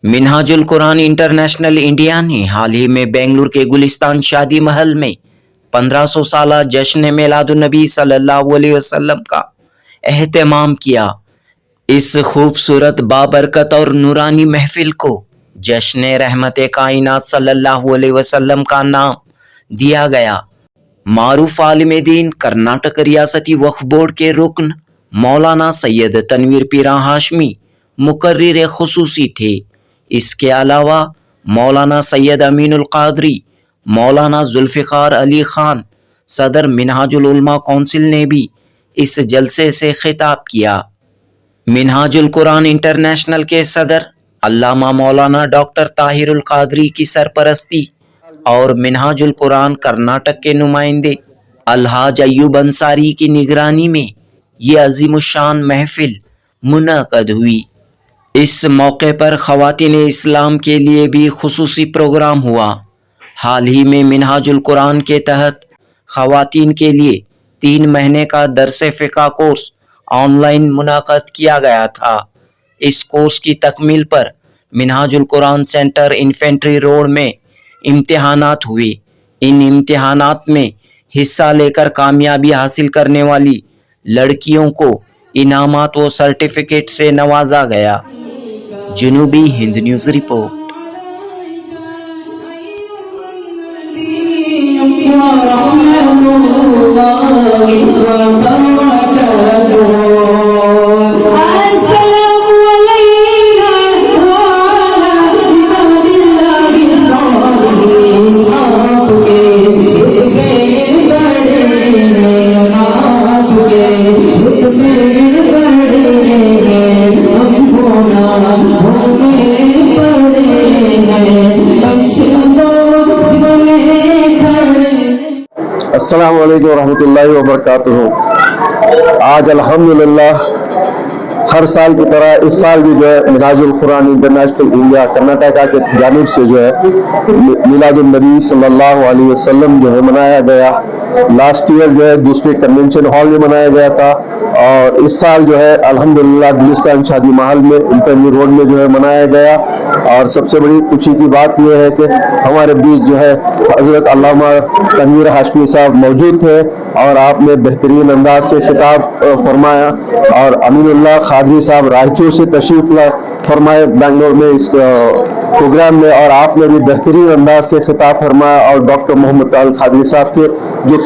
منہاج القرآن international India نے حال ہی میں بنگلور کے گلستان شادی محل میں 1500 سالہ جشن میلاد النبی صلی اللہ علیہ وسلم کا اہتمام کیا۔ اس خوبصورت بابرکت اور نورانی محفل کو جشن رحمت کائنات صلی اللہ علیہ وسلم کا نام دیا گیا۔ معروف عالم دین کرناٹک ریاستی وقف بورڈ کے رکن مولانا سید تنویر پیرا ہاشمی مقرر خصوصی تھے۔ اس کے علاوہ مولانا سید امین القادری، مولانا ذوالفقار علی خان، صدر منہاج العلماء کونسل نے بھی اس جلسے سے خطاب کیا۔ منہاج القرآن انٹرنیشنل کے صدر علامہ مولانا ڈاکٹر طاہر القادری کی سرپرستی اور منہاج القرآن کرناٹک کے نمائندے الحاج ایوب انصاری کی نگرانی میں یہ عظیم الشان محفل منعقد ہوئی۔ اس موقع پر خواتین اسلام کے لیے بھی خصوصی پروگرام ہوا۔ حال ہی میں منہاج القرآن کے تحت خواتین کے لیے 3 مہینے کا درس فقہ کورس آن لائن منعقد کیا گیا تھا۔ اس کورس کی تکمیل پر منہاج القرآن سینٹر انفینٹری روڈ میں امتحانات ہوئے۔ ان امتحانات میں حصہ لے کر کامیابی حاصل کرنے والی لڑکیوں کو انعامات و سرٹیفکیٹ سے نوازا گیا۔ جنوبی ہند نیوز رپورٹ۔ السلام علیکم ورحمۃ اللہ وبرکاتہ۔ آج الحمدللہ ہر سال کی طرح اس سال بھی جو ہے منہاج القرآن انٹرنیشنل انڈیا کرناٹکا کی جانب سے جو ہے میلاد النبی صلی اللہ علیہ وسلم جو ہے منایا گیا۔ لاسٹ ایئر جو ہے دوسرے کنونشن ہال میں منایا گیا تھا، اور اس سال جو ہے الحمدللہ گلستان شادی محل میں انٹرنیو روڈ میں جو ہے منایا گیا۔ اور سب سے بڑی خوشی کی بات یہ ہے کہ ہمارے بیچ جو ہے حضرت علامہ تنویر ہاشمی صاحب موجود تھے، اور آپ نے بہترین انداز سے خطاب فرمایا، اور امین اللہ قادری صاحب رائچور سے تشریف فرمائے بنگلور میں اس پروگرام میں، اور آپ نے بھی بہترین انداز سے خطاب فرمایا، اور ڈاکٹر محمد طاہر قادری صاحب کے جو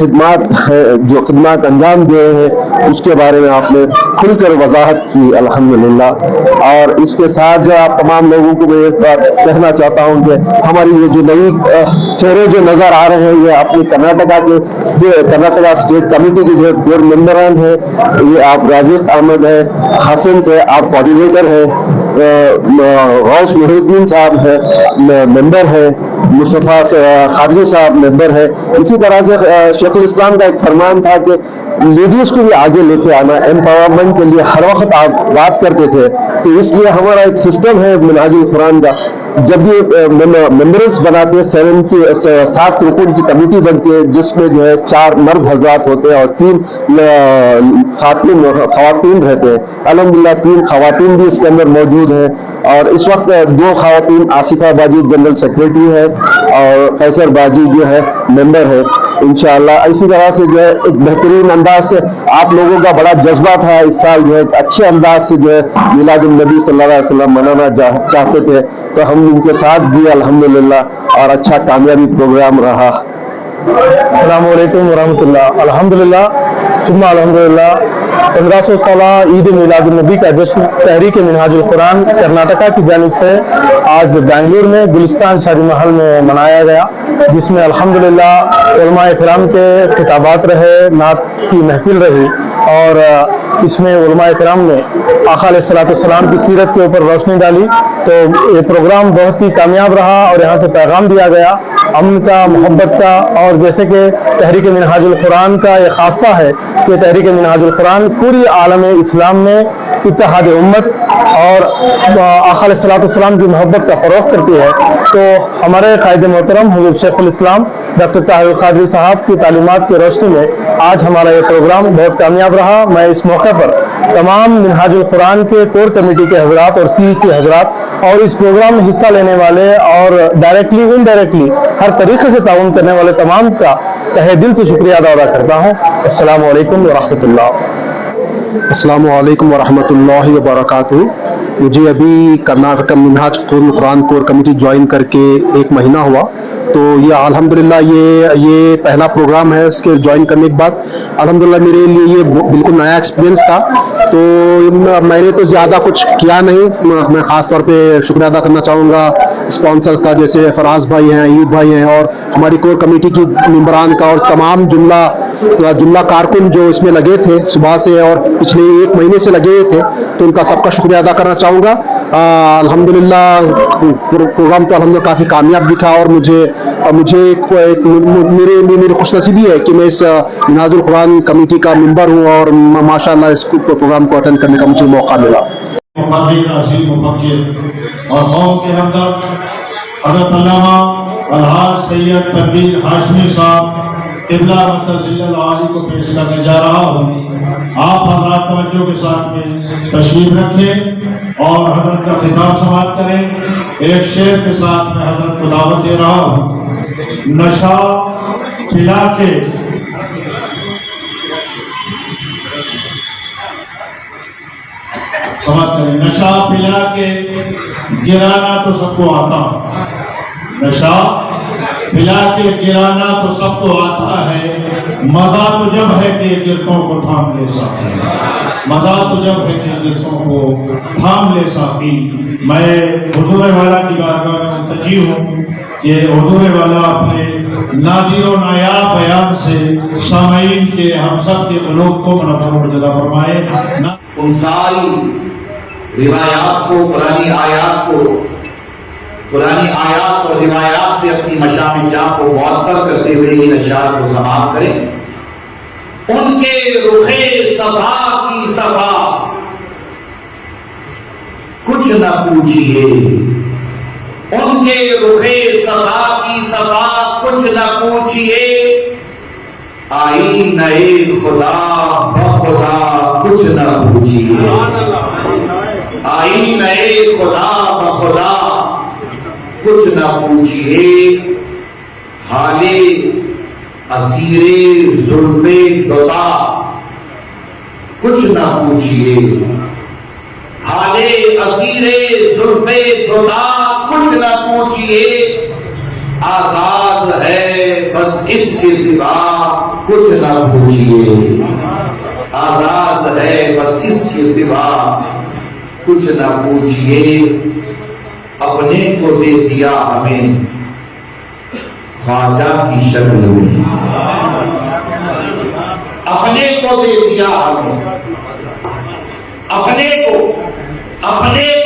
خدمات انجام دے ہیں اس کے بارے میں آپ نے کھل کر وضاحت کی الحمدللہ۔ اور اس کے ساتھ جو آپ تمام لوگوں کو میں ایک بات کہنا چاہتا ہوں کہ ہماری یہ جو نئی چہرے جو نظر آ رہے ہیں، یہ اپنی کرناٹکا اسٹیٹ کمیٹی کے جو بورڈ ممبران ہیں، یہ آپ رازق احمد ہے، حسن سے آپ کوآرڈینیٹر ہیں، غوث محی الدین صاحب ہے ممبر ہے، مصطفیٰ قادری صاحب ممبر ہے۔ اسی طرح سے شیخ الاسلام کا ایک فرمان تھا کہ لیڈیز کو بھی آگے لے کے آنا، امپاورمنٹ کے لیے ہر وقت آپ بات کرتے تھے، تو اس لیے ہمارا ایک سسٹم ہے منہاج القرآن کا، جب بھی ممبرس بناتے ہیں 7 رکن کی کمیٹی بنتی ہے، جس میں جو ہے 4 مرد حضرات ہوتے ہیں اور 3 خواتین رہتے ہیں۔ الحمدللہ 3 خواتین بھی اس کے اندر موجود ہیں، اور اس وقت 2 خواتین آصفہ باجی جنرل سیکریٹری ہے، اور قیصر باجی جو ہے ممبر ہے۔ انشاءاللہ اسی طرح سے جو ہے ایک بہترین انداز سے آپ لوگوں کا بڑا جذبہ تھا، اس سال جو ہے ایک اچھے انداز سے جو ہے میلاد النبی صلی اللہ علیہ وسلم منانا چاہتے تھے، تو ہم ان کے ساتھ دیے الحمدللہ، اور اچھا کامیابی پروگرام رہا۔ السلام علیکم ورحمۃ اللہ۔ الحمدللہ ثم الحمدللہ 1500 سالہ عید میلاد النبی کا جشن تحریک منہاج القرآن کرناٹکا کی جانب سے آج بنگلور میں گلستان شادی محل میں منایا گیا، جس میں الحمدللہ علماء کرام کے خطابات رہے، نعت کی محفل رہی، اور اس میں علماء کرام نے آقا علیہ الصلوۃ والسلام کی سیرت کے اوپر روشنی ڈالی۔ تو یہ پروگرام بہت ہی کامیاب رہا، اور یہاں سے پیغام دیا گیا امن کا، محبت کا، اور جیسے کہ تحریک منہاج القرآن کا یہ خاصہ ہے کہ تحریک منہاج القرآن پوری عالم اسلام میں اتحاد امت اور آقا علیہ الصلوۃ والسلام کی محبت کا فروغ کرتی ہے۔ تو ہمارے قائد محترم حضور شیخ الاسلام ڈاکٹر طاہر القادری صاحب کی تعلیمات کی روشنی میں آج ہمارا یہ پروگرام بہت کامیاب رہا۔ میں اس موقع پر تمام منہاج القرآن کے کور کمیٹی کے حضرات اور CEC حضرات اور اس پروگرام میں حصہ لینے والے اور ڈائریکٹلی انڈائریکٹلی ہر طریقے سے تعاون کرنے والے تمام کا تہہ دل سے شکریہ ادا کرتا ہوں. السلام علیکم ورحمۃ اللہ. السلام علیکم ورحمۃ اللہ وبرکاتہ. مجھے ابھی کرناٹک منہاج قرآن کور کمیٹی جوائن کر کے 1 مہینہ ہوا. تو یہ الحمدللہ یہ پہلا پروگرام ہے. اس کے جوائن کرنے کے بعد الحمدللہ میرے لیے یہ بالکل نیا ایکسپیرینس تھا. تو میں نے تو زیادہ کچھ کیا نہیں. میں خاص طور پہ شکریہ ادا کرنا چاہوں گا اسپانسر کا, جیسے فراز بھائی ہیں, ایوب بھائی ہیں, اور ہماری کور کمیٹی کی ممبران کا, اور تمام جملہ کارکن جو اس میں لگے تھے صبح سے اور پچھلے 1 مہینے سے لگے ہوئے تھے. تو ان کا سب کا شکریہ ادا کرنا چاہوں گا. الحمدللہ پروگرام تو الحمدللہ کافی کامیاب دکھا, اور مجھے میری خوش نصیبی ہے کہ میں اس منہاج القرآن کمیٹی کا ممبر ہوں, اور ماشاءاللہ اس پروگرام کو اٹینڈ کرنے کا مجھے موقع ملا. عظیم مفکر اور قوم کے ہمدرد حضرت علامہ الحاج سید تنویر ہاشمی صاحب قبلہ مرتضی العالی کو پیش کرنے جا رہا ہوں. آپ حضرات توجہ کے ساتھ میں تشریف رکھیں اور حضرت کا خطاب سماعت کریں. ایک شعر کے ساتھ میں حضرت کو دعوت دے رہا ہوں. نشہ پلا کے سماعت کریں. نشہ پلا کے گرانا تو سب کو آتا, نشہ پلا کے گرانا تو سب کو آتا ہے, مزہ تو جب ہے کہ گرتوں کو تھام لے ساقی, مزہ تو جب ہے کہ گرتوں کو تھام لے ساقی. میں حضور والا کی بارگاہ میں منتجی ہوں کہ حضور والا اپنے نادر و نایاب بیان سے سامعین کے ہم سب کے قلوب کو منور و جدا فرمائے. ان ساری روایات کو, قرآنی آیات اور روایات سے اپنی مشام جاں کو معطر کرتے ہوئے ان اشعار کو سماعت کریں. ان کے رخ صفا کی صفا کچھ نہ پوچھئے, ان کے رخ صفا کی صفا کچھ نہ پوچھئے, آئینہ خدا بخدا کچھ نہ پوچھئے, آئینہ خدا بخدا کچھ نہ پوچھئے, حال اسیر زلف دتا کچھ نہ پوچھئے, حال اسیر زلف دتا کچھ نہ پوچھئے, آزاد ہے بس اس کے سوا کچھ نہ پوچھئے, آزاد ہے بس اس کے سوا کچھ نہ پوچھئے. اپنے کو دے دیا ہمیں خواجہ کی شکل میں, اپنے کو دے دیا ہمیں, اپنے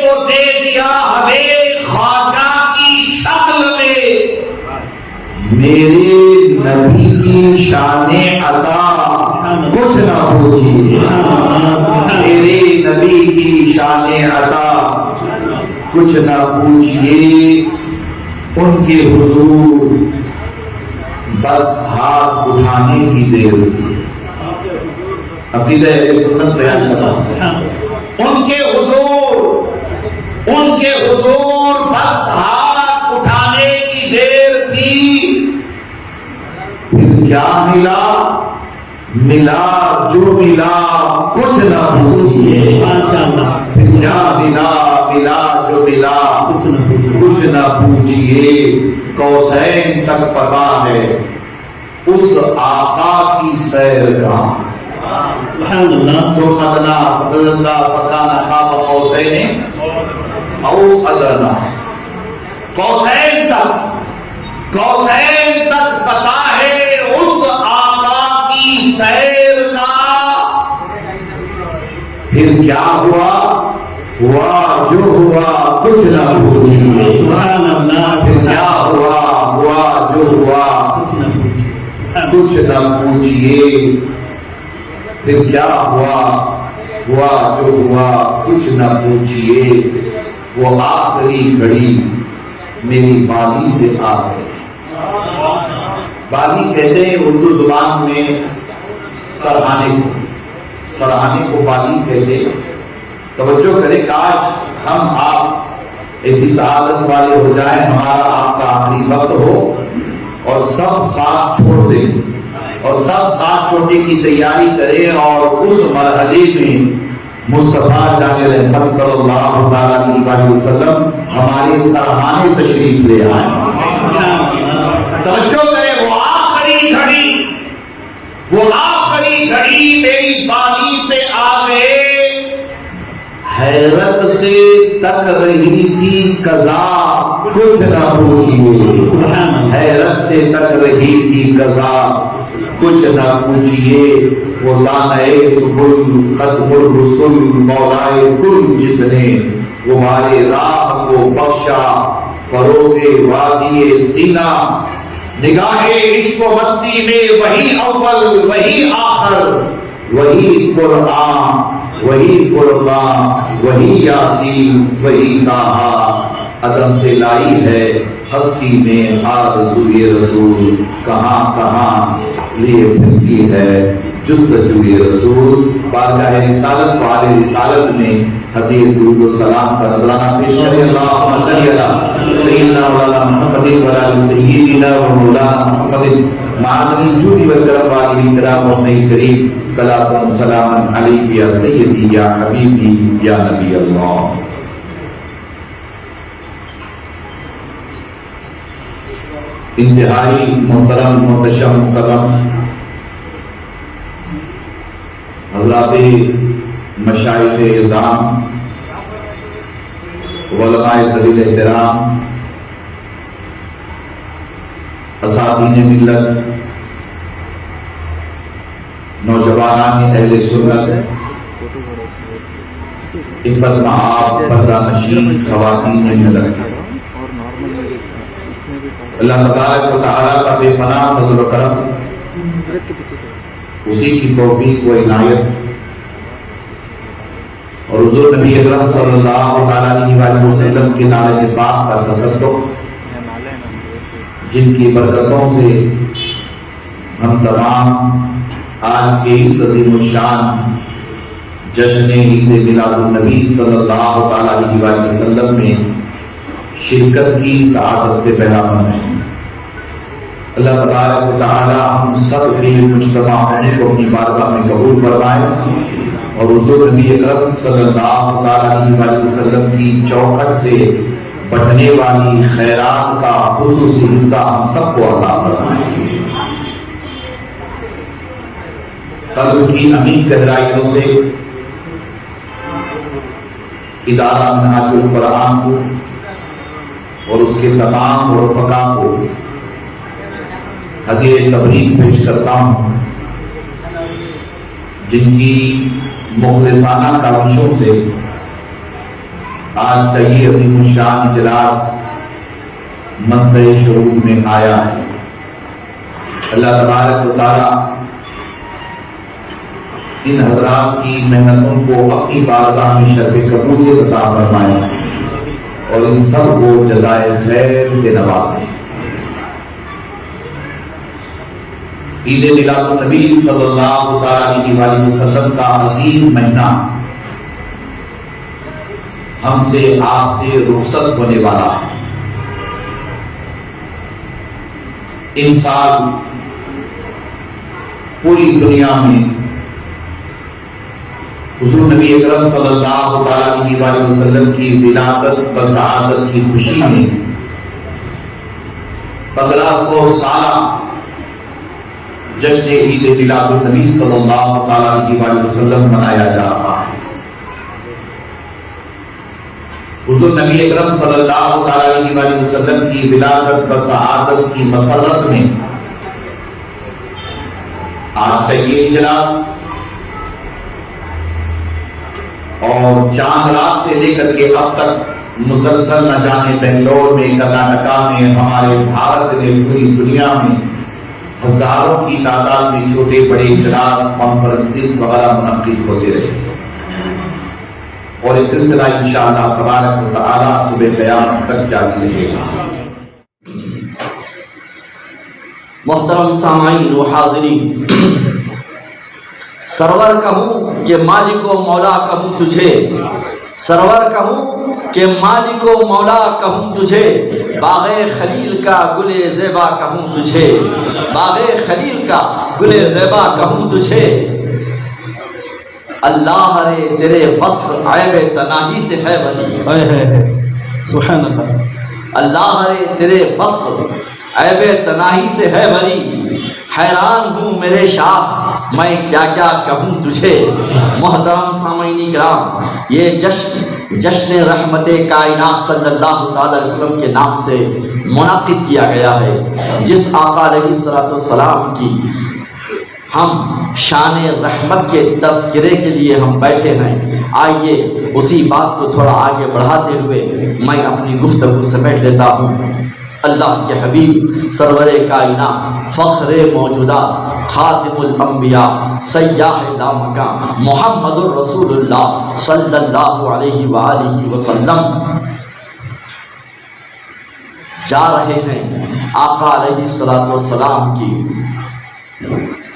کو دے دیا ہمیں خواجہ کی شکل میں. میرے نبی کی شان عطا کچھ نہ پوچھئے, میرے نبی کی شان عطا کچھ نہ پوچھئے. ان کے حضور بس ہاتھ اٹھانے کی دیر تھی. عقیدہ سنت بیان کرنا, ان کے حضور بس ہاتھ اٹھانے کی دیر تھی. پھر کیا ملا جو ملا کچھ نہ پوچھئے, پھر کیا ملا جو ملا کچھ نہ پوچھئے. قوسین تک پتا ہے اس آقا کی سیر کا, جو ادنا فکان خواب قوسین او ادنا. قوسین تک پتا ہے اس آقا کی سیر کا. پھر کیا ہوا جو ہوا کچھ نہ پوچھئے, پھر کیا ہوا جو ہوا کچھ نہ پوچھئے. پھر کیا ہوا جو ہوا کچھ نہ پوچھئے. وہ آخری گھڑی میری بالی پہ آ گئی. بالی کہتے ہیں اردو زبان میں سرہانے کو بالی کہتے. توجہ کریں, کاش ہم آپ ایسی سعادت والے ہو جائیں ہمارا آپ کا آخری وقت ہو اور سب ساتھ چھوڑ دیں اور سب ساتھ چھوڑنے کی تیاری کریں اور اس مرحلے میں مصطفیٰ جان رحمت صلی اللہ علیہ وسلم ہمارے سرحانے تشریف لے آئیں. توجہ کریں وہ آخری گھڑی میری بانی پہ آ گئے. حیرت سے تک رہی تھی قضا کچھ نہ پوچھئے. حیرت سے تک رہی تھی قضا کچھ نہ پوچھئے. وہ دانائے سبل ختم الرسل مولائے کل جس نے غبارِ راہ کو بخشا فروغ وادی سینہ. نگاہ عشق و مستی میں وہی اول وہی آخر وہی قرآن وہی قرآن وہی یاسین وہی کہا. عدم سے لائی ہے ہستی میں آرزوئے رسول. کہاں کہاں لیے پھرتی ہے جستجوئے رسول. بارگاہ رسالت والے رسالت میں حدیث درود و سلام کا نذرانہ پیش کریں. اللہم صلی علی سیدنا مولانا محمد وعلی سیدنا و مولانا محمد معاذ الجود والکرم والی کرام و نئی کریم. صلاۃ و سلام علیک یا سیدی یا حبیبی یا نبی اللہ. انتہائی محترم محتشم مکرم حضرات مشائخ اعظام علماء ذویل احترام اساتذین ملت نوجوانان اہل سنت عفت مآب پردہ نشین خواتین ملت اللہ تبارک و تعالیٰ کا بے پناہ فضل و کرم اسی کی توفیق و عنایت اور حضور نبی اکرم صلی اللہ علیہ وسلم کے نالے پاک کا تصدق جن کی برکتوں سے ہم تمام آج کے اس عظیم الشان جشن عید میلاد النبی صلی اللہ علیہ وسلم میں شرکت کی سعادت سے بہرامند ہیں. اللہ تبارک و تعالی ہم سب کے مجتمع ہونے کو اپنی بارگاہ میں قبول فرمائے اور حضور نبی اکرم صلی اللہ علیہ وسلم کی چوکھٹ سے بٹھنے والی خیرات کا خصوصی حصہ ہم سب کو عطا فرمائے. قلب کی عمیق گہرائیوں سے ادارہ منہاج القرآن کو اور اس کے تمام رفقا کو ہدیہ تبریک پیش کرتا ہوں جن کی مخلصانہ کاوشوں سے آج کا یہ عظیم الشان اجلاس منصب شہود میں آیا ہے. اللہ تبارک و تعالی ان حضرات کی محنتوں کو اپنی بارگاہ میں شرف قبولیت عطا فرمائے اور ان سب کو جزائے خیر سے نوازیں. عید میلاد النبی صلی اللہ علیہ وسلم کا عظیم مہینہ ہم سے آپ سے رخصت ہونے والا ہے. ان سال پوری دنیا میں حضور نبی اکرم صلی اللہ علیہ وسلم کی ولادت و سعادت کی خوشی میں 1500 سالہ جشن عید میلاد النبی صلی اللہ علیہ وسلم منایا جا رہا ہے. حضور نبی اکرم صلی اللہ علیہ وسلم کی ولادت و سعادت کی مسرت میں آج کا یہ اجلاس اور چاند رات سے لے کر کے اب تک مسلسل نہ جانے بنگلور میں کرناٹکا میں ہمارے بھارت میں پوری دنیا میں ہزاروں کی تعداد میں چھوٹے بڑے اجلاس کانفرنسز وغیرہ منعقد ہوتے رہے اور یہ سلسلہ انشاءاللہ تبارک و تعالی صبح قیامت تک جاری رہے گا. محترم سامعین و حاضرین، سرور کہوں کہ مالک و مولا کہوں تجھے، سرور کہوں کہ مالک و مولا کہوں تجھے، باغ خلیل کا گل زیبا کہوں تجھے، باغ خلیل کا گل زیبا کہوں تجھے، اللہ رے تیرے بس عیب تناہی سے ہے ولی، سبحان اللہ. اللہ رے تیرے بس عیب تناہی سے ہے ولی، حیران ہوں میرے شاہ میں کیا کیا کہوں تجھے. محترم سامعین کرام، یہ جشن رحمت کائنات صلی اللہ تعالی علیہ وسلم کے نام سے منعقد کیا گیا ہے، جس آقا علیہ الصلوۃ والسلام کی ہم شان رحمت کے تذکرے کے لیے ہم بیٹھے ہیں. آئیے اسی بات کو تھوڑا آگے بڑھاتے ہوئے میں اپنی گفتگو سمیٹ لیتا ہوں. اللہ کے حبیب سرور کائنات، فخر موجودات، خاتم الانبیاء، سیاح لامکان، محمد الرسول اللہ صلی اللہ علیہ وآلہ وسلم جا رہے ہیں. آقا علیہ الصلوۃ والسلام کی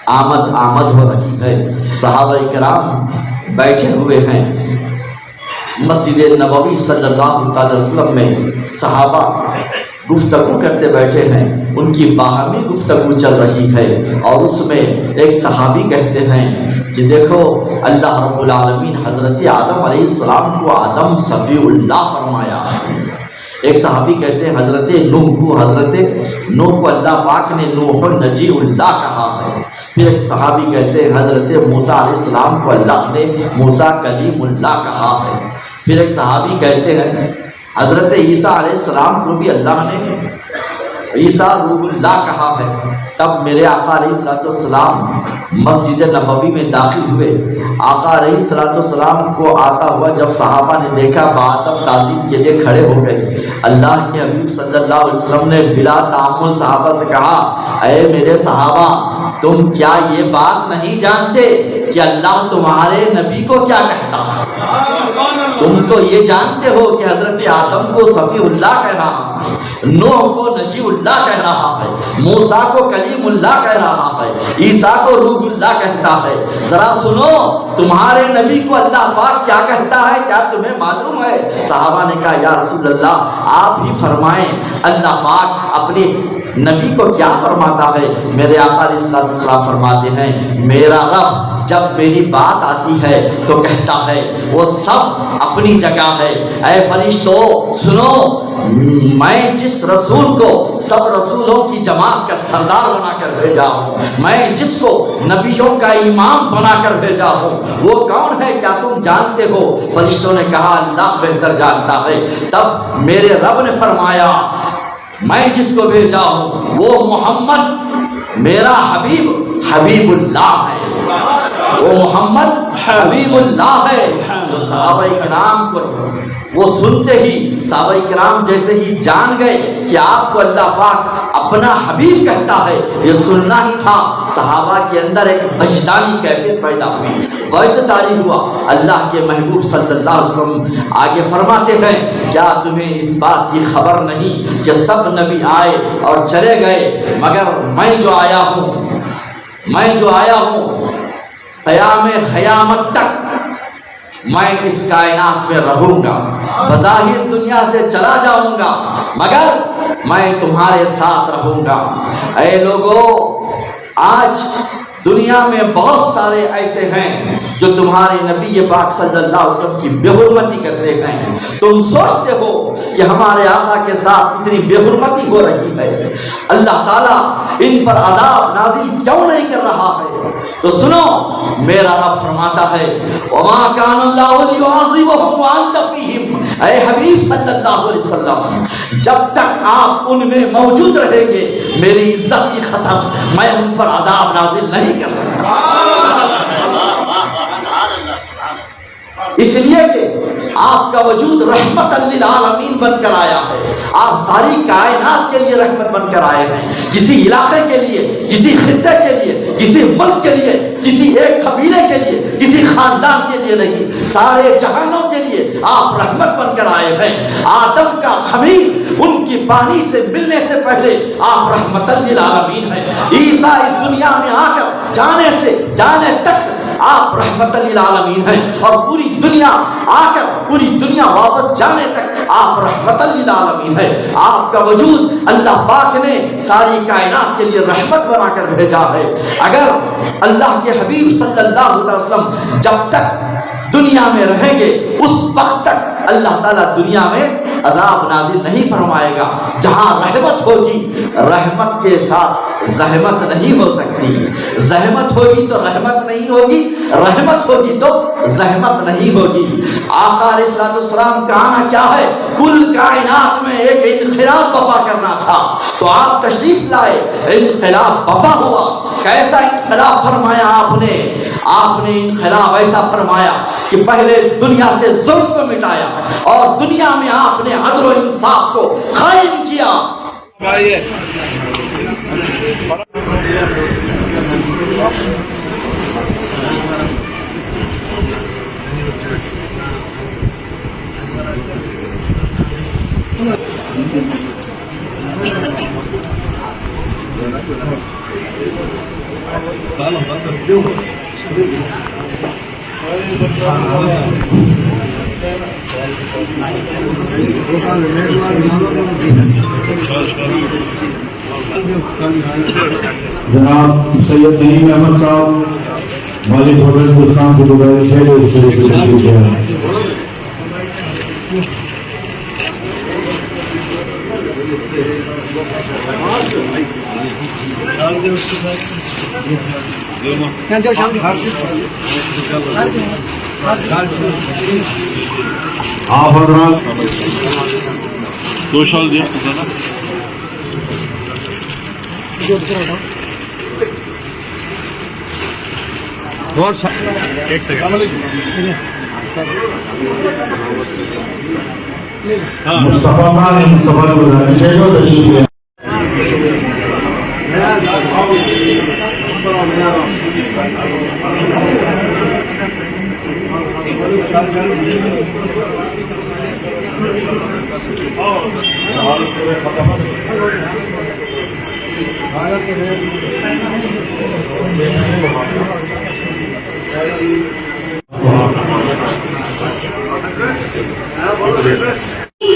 آمد ہو رہی ہے. صحابہ کرام بیٹھے ہوئے ہیں مسجد نبوی صلی اللہ تعالی وسلم میں. صحابہ گفتگو کرتے بیٹھے ہیں، ان کی باہمی گفتگو چل رہی ہے، اور اس میں ایک صحابی کہتے ہیں کہ دیکھو اللہ رب العالمین حضرت آدم علیہ السلام کو آدم صفی اللہ فرمایا. ایک صحابی کہتے ہیں حضرت نوح کو اللہ پاک نے نوح النجی اللہ کہا ہے. پھر ایک صحابی کہتے ہیں حضرت موسیٰ علیہ السلام کو اللہ نے موسیٰ کلیم اللہ کہا ہے. پھر ایک صحابی کہتے ہیں حضرت عیسیٰ علیہ السلام کو بھی اللہ نے عیسیٰ روح اللہ کہا ہے. تب میرے آقا علیہ الصلوۃ والسلام مسجد نبوی میں داخل ہوئے. آقا علیہ الصلوۃ والسلام کو آتا ہوا جب صحابہ نے دیکھا، بادب تعظیم کے لیے کھڑے ہو گئے. اللہ کے حبیب صلی اللہ علیہ وسلم نے بلا تعامل صحابہ سے کہا، اے میرے صحابہ، تم کیا یہ بات نہیں جانتے کہ اللہ تمہارے نبی کو کیا کہتا ہے؟ تم تو یہ جانتے ہو کہ حضرت آدم کو صفی اللہ کہہ رہا ہے، نوح کو نجی اللہ کہہ رہا ہے، موسیٰ کو کلیم اللہ کہہ رہا ہے، عیسیٰ کو روح اللہ کہتا ہے. ذرا سنو تمہارے نبی کو اللہ پاک کیا کہتا ہے، کیا تمہیں معلوم ہے؟ صحابہ نے کہا یا رسول اللہ آپ ہی فرمائیں، اللہ پاک اپنے نبی کو کیا فرماتا ہے؟ میرے آقا علیہ السلام فرماتے ہیں میرا رب جب میری بات آتی ہے تو کہتا ہے وہ سب اپنی جگہ ہے. اے فرشتوں سنو، میں جس رسول کو سب رسولوں کی جماعت کا سردار بنا کر بھیجا ہوں، میں جس کو نبیوں کا امام بنا کر بھیجا ہوں، وہ کون ہے کیا تم جانتے ہو؟ فرشتوں نے کہا اللہ بہتر جانتا ہے. تب میرے رب نے فرمایا میں جس کو بھیجا ہوں وہ محمد میرا حبیب اللہ ہے، وہ محمد حبیب اللہ ہے. تو صحابہ کرام کو وہ سنتے ہی صحابہ کرام جیسے ہی جان گئے کہ آپ کو اللہ پاک اپنا حبیب کہتا ہے، یہ سننا ہی تھا. صحابہ کے اندر ایک وجدانی کیفیت پیدا ہوئی، وجد طاری ہوا. اللہ کے محبوب صلی اللہ علیہ وسلم آگے فرماتے ہیں کیا تمہیں اس بات کی خبر نہیں کہ سب نبی آئے اور چلے گئے، مگر میں جو آیا ہوں قیام قیامت تک میں اس کائنات میں رہوں گا. بظاہر دنیا سے چلا جاؤں گا مگر میں تمہارے ساتھ رہوں گا. اے لوگو، آج دنیا میں بہت سارے ایسے ہیں جو تمہارے نبی پاک صلی اللہ علیہ وسلم کی بے حرمتی کرتے ہیں. تم سوچتے ہو کہ ہمارے آقا کے ساتھ اتنی بے حرمتی ہو رہی ہے، اللہ تعالیٰ ان پر عذاب نازل کیوں نہیں کر رہا ہے؟ تو سنو میرا رب فرماتا ہے وما کان اللہ لیعذبہم وانت فیہم. اے حبیب صلی اللہ علیہ وسلم، جب تک آپ ان میں موجود رہیں گے میری عزت کی قسم میں ان پر عذاب نازل نہیں کر سکتا. اس لیے کہ آپ کا وجود رحمت للعالمین بن کر آیا ہے، آپ ساری کائنات کے لیے رحمت بن کر آئے ہیں. کسی علاقے کے لیے، کسی خطے کے لیے، کسی ملک کے لیے، کسی ایک قبیلے کے لیے، کسی خاندان کے لیے نہیں، سارے جہانوں کے لیے آپ رحمت بن کر آئے ہیں. آدم کا خمیر ان کی پانی سے ملنے سے پہلے آپ رحمت للعالمین ہیں. عیسیٰ اس دنیا میں آ کر جانے تک آپ رحمت للعالمین ہیں، اور پوری دنیا آ کر پوری دنیا واپس جانے تک آپ رحمت للعالمین ہیں۔ آپ کا وجود اللہ پاک نے ساری کائنات کے لیے رحمت بنا کر بھیجا ہے۔ اگر اللہ کے حبیب صلی اللہ علیہ وسلم جب تک دنیا میں رہیں گے اس وقت تک اللہ تعالیٰ دنیا میں عذاب نازل نہیں فرمائے گا۔ جہاں رحمت ہوگی، رحمت کے ساتھ زحمت نہیں ہو سکتی، زحمت ہوگی تو رحمت نہیں ہوگی، رحمت ہوگی تو زحمت نہیں ہوگی۔ آقا علیہ السلام کا آنا کیا ہے؟ کل کائنات میں ایک انقلاب برپا کرنا تھا، تو آپ تشریف لائے، انقلاب برپا ہوا۔ کیسا انقلاب فرمایا آپ نے انقلاب ایسا فرمایا کہ پہلے دنیا سے ظلم کو مٹایا اور دنیا میں آپ نے عدل و انصاف کو قائم کیا۔ جناب سید نعیم احمد صاحب مالک ہوٹل ہندوستان کے دبئی سے آپ حضرات دو سال دیا ایک سیکنڈ مصطفیٰ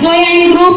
Zoya Group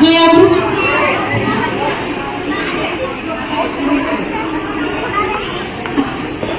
Zoya Group